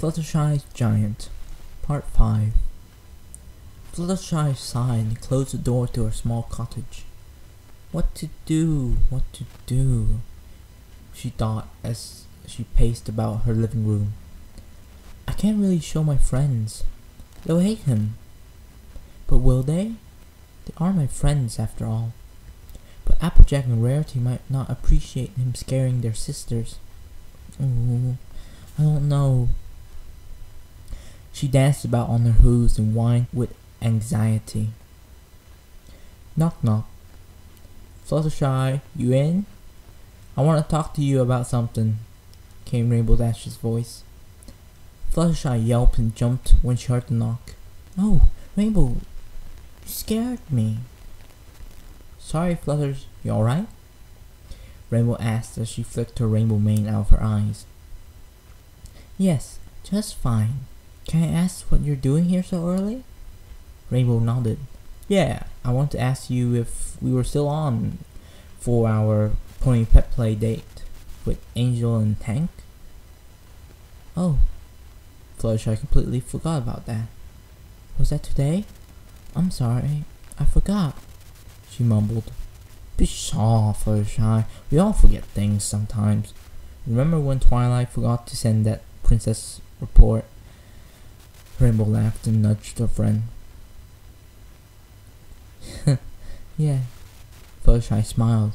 Fluttershy's Giant, Part 5. Fluttershy sighed and closed the door to her small cottage. What to do, she thought as she paced about her living room. I can't really show my friends. They'll hate him. But will they? They are my friends after all. But Applejack and Rarity might not appreciate him scaring their sisters. Oh, I don't know. She danced about on her hooves and whined with anxiety. Knock knock. Fluttershy, you in? I want to talk to you about something, came Rainbow Dash's voice. Fluttershy yelped and jumped when she heard the knock. Oh, Rainbow, you scared me. Sorry, Flutters, you alright? Rainbow asked as she flicked her rainbow mane out of her eyes. Yes, just fine. Can I ask what you're doing here so early? Rainbow nodded. Yeah, I want to ask you if we were still on for our pony pet play date with Angel and Tank. Oh, Fluttershy completely forgot about that. Was that today? I'm sorry, I forgot, she mumbled. Pshaw, Fluttershy, we all forget things sometimes. Remember when Twilight forgot to send that princess report? Rainbow laughed and nudged her friend. Yeah, Fluttershy smiled.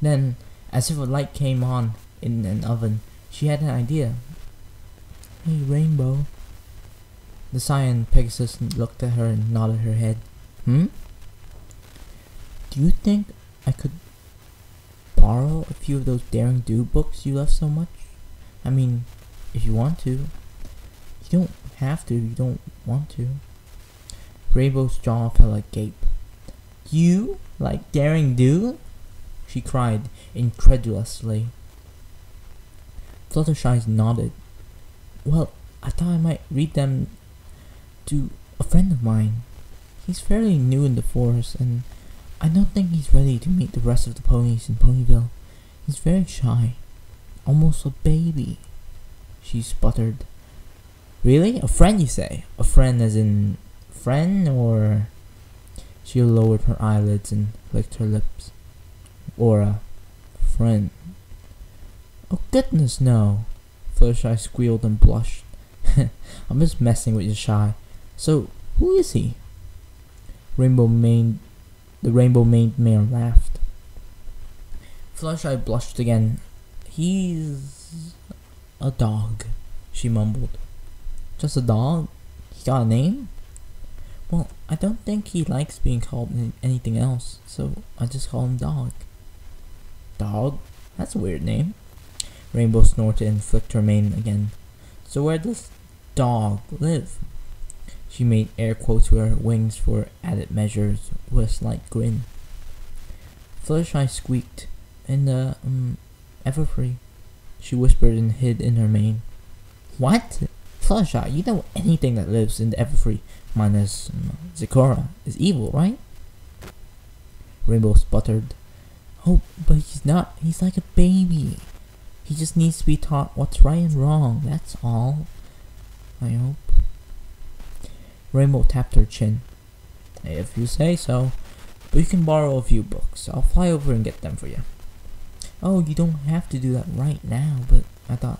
Then, as if a light came on in an oven, she had an idea. Hey, Rainbow. The Cyan Pegasus looked at her and nodded her head. Do you think I could borrow a few of those Daring Do books you love so much? I mean, if you want to. You don't have to, you don't want to. Rainbow's jaw fell like gape. You like Daring Do? She cried incredulously. Fluttershy nodded. Well, I thought I might read them to a friend of mine. He's fairly new in the force, and I don't think he's ready to meet the rest of the ponies in Ponyville. He's very shy. Almost a baby, she sputtered. Really? A friend, you say? A friend as in friend, or... She lowered her eyelids and licked her lips. Or a friend. Oh goodness, no. Fluttershy squealed and blushed. I'm just messing with you, Shy. So, who is he? The rainbow-maned mare laughed. Fluttershy blushed again. He's a dog, she mumbled. Just a dog? He got a name? Well, I don't think he likes being called anything else, so I just call him Dog. Dog? That's a weird name. Rainbow snorted and flicked her mane again. So where does Dog live? She made air quotes with her wings for added measures with a slight grin. Fluttershy squeaked. In the, Everfree, she whispered and hid in her mane. What? Fluttershy, you know anything that lives in the Everfree, minus Zecora, is evil, right? Rainbow sputtered. Oh, but he's not. He's like a baby. He just needs to be taught what's right and wrong, that's all. I hope. Rainbow tapped her chin. If you say so. But you can borrow a few books. I'll fly over and get them for you. Oh, you don't have to do that right now, but I thought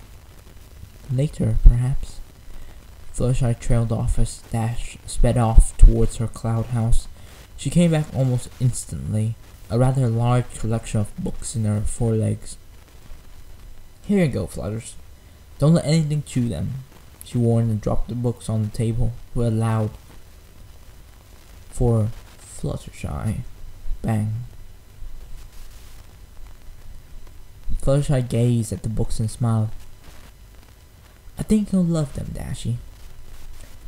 later, perhaps. Fluttershy trailed off as Dash sped off towards her cloud house. She came back almost instantly, a rather large collection of books in her forelegs. Here you go, Flutters. Don't let anything chew them, she warned and dropped the books on the table with a loud for Fluttershy bang. Fluttershy gazed at the books and smiled. I think you'll love them, Dashy.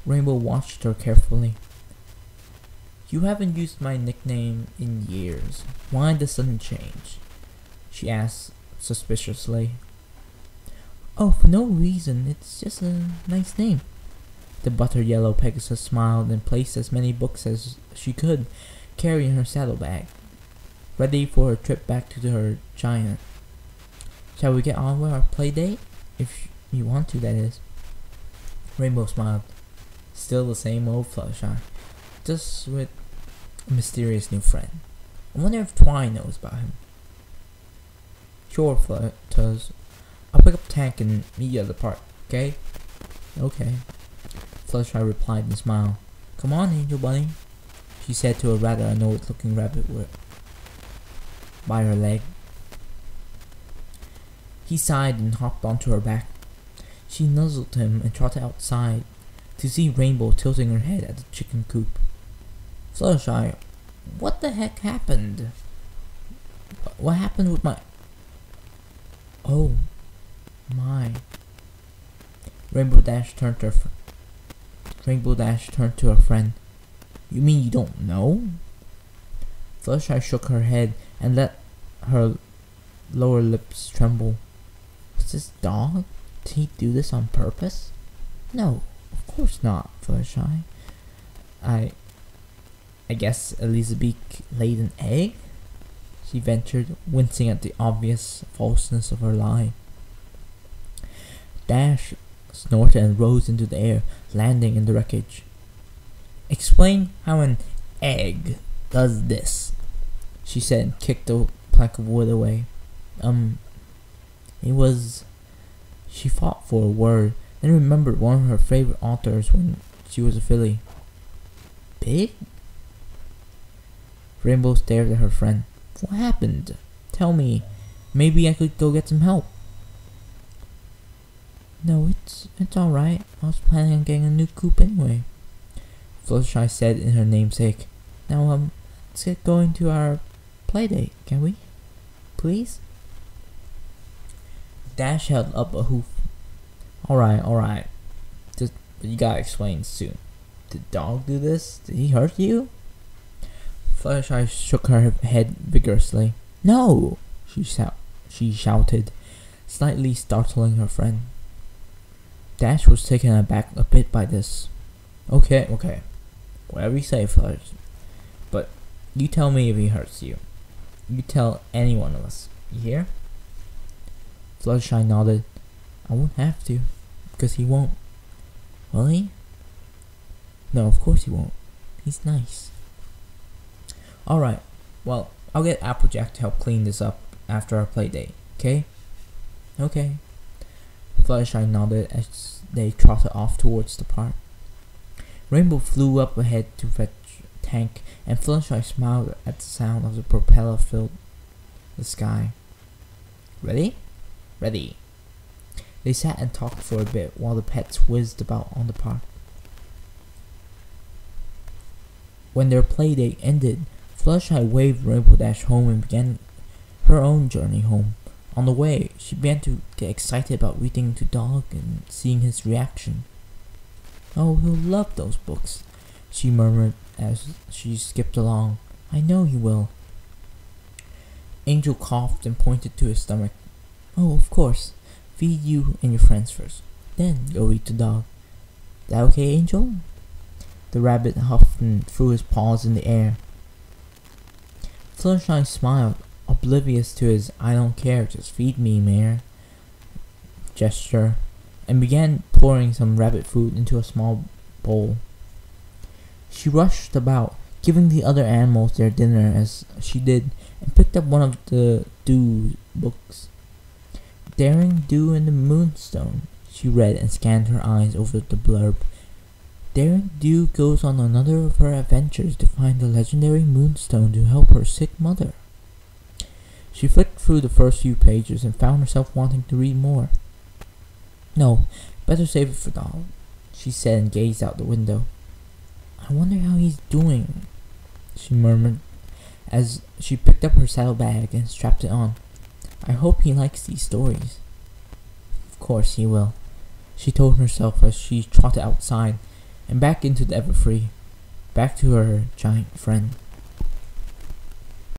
Rainbow watched her carefully. You haven't used my nickname in years. Why the sudden change? She asked suspiciously. Oh, for no reason. It's just a nice name. The butter yellow Pegasus smiled and placed as many books as she could carry in her saddlebag, ready for her trip back to her giant. Shall we get on with our play date? If you want to, that is. Rainbow smiled. Still the same old Fluttershy, just with a mysterious new friend. I wonder if Twine knows about him. Sure, Flutters. I'll pick up Tank and meet you at the park, okay? Okay. Fluttershy replied and smiled. Come on, Angel Bunny, she said to a rather annoyed looking rabbit by her leg. He sighed and hopped onto her back. She nuzzled him and trotted outside to see Rainbow tilting her head at the chicken coop. Fluttershy, what the heck happened? What happened with my... Oh my. Rainbow Dash turned to her friend. You mean you don't know? Fluttershy shook her head and let her lower lips tremble. Was this dog? Did he do this on purpose? No, of course not, Fluttershy. I guess Elizabeth laid an egg? She ventured, wincing at the obvious falseness of her lie. Dash snorted and rose into the air, landing in the wreckage. Explain how an egg does this, she said and kicked the plank of wood away. It was... She fought for a word, then remembered one of her favorite authors when she was a filly. Big? Rainbow stared at her friend. What happened? Tell me. Maybe I could go get some help. No, it's alright. I was planning on getting a new coop anyway, Fluttershy said in her namesake. Now, let's get going to our playdate, can we? Please? Dash held up a hoof. Alright. Just, you gotta explain soon. Did the dog do this? Did he hurt you? Fluttershy shook her head vigorously. No! She shouted, slightly startling her friend. Dash was taken aback a bit by this. Okay. Whatever you say, Flutters. But you tell me if he hurts you. You tell any one of us. You hear? Fluttershy nodded. I won't have to, because he won't. Will he? No, of course he won't. He's nice. Alright, well, I'll get Applejack to help clean this up after our play date, okay? Okay. Fluttershy nodded as they trotted off towards the park. Rainbow flew up ahead to fetch Tank, and Fluttershy smiled at the sound of the propeller filled the sky. Ready? Ready. They sat and talked for a bit while the pets whizzed about on the park. When their playdate ended, Fluttershy waved Rainbow Dash home and began her own journey home. On the way, she began to get excited about reading to Dog and seeing his reaction. Oh, he'll love those books, she murmured as she skipped along. I know he will. Angel coughed and pointed to his stomach. Oh, of course. Feed you and your friends first. Then go read to Dog. That okay, Angel? The rabbit huffed and threw his paws in the air. Fluttershy smiled, oblivious to his I don't care, just feed me, mare gesture, and began pouring some rabbit food into a small bowl. She rushed about, giving the other animals their dinner as she did, and picked up one of the Dew's books. Daring Do in the Moonstone, she read and scanned her eyes over the blurb. Daring Do goes on another of her adventures to find the legendary Moonstone to help her sick mother. She flicked through the first few pages and found herself wanting to read more. No, better save it for Dog, she said and gazed out the window. I wonder how he's doing, she murmured as she picked up her saddlebag and strapped it on. I hope he likes these stories. Of course he will, she told herself as she trotted outside and back into the Everfree, back to her giant friend.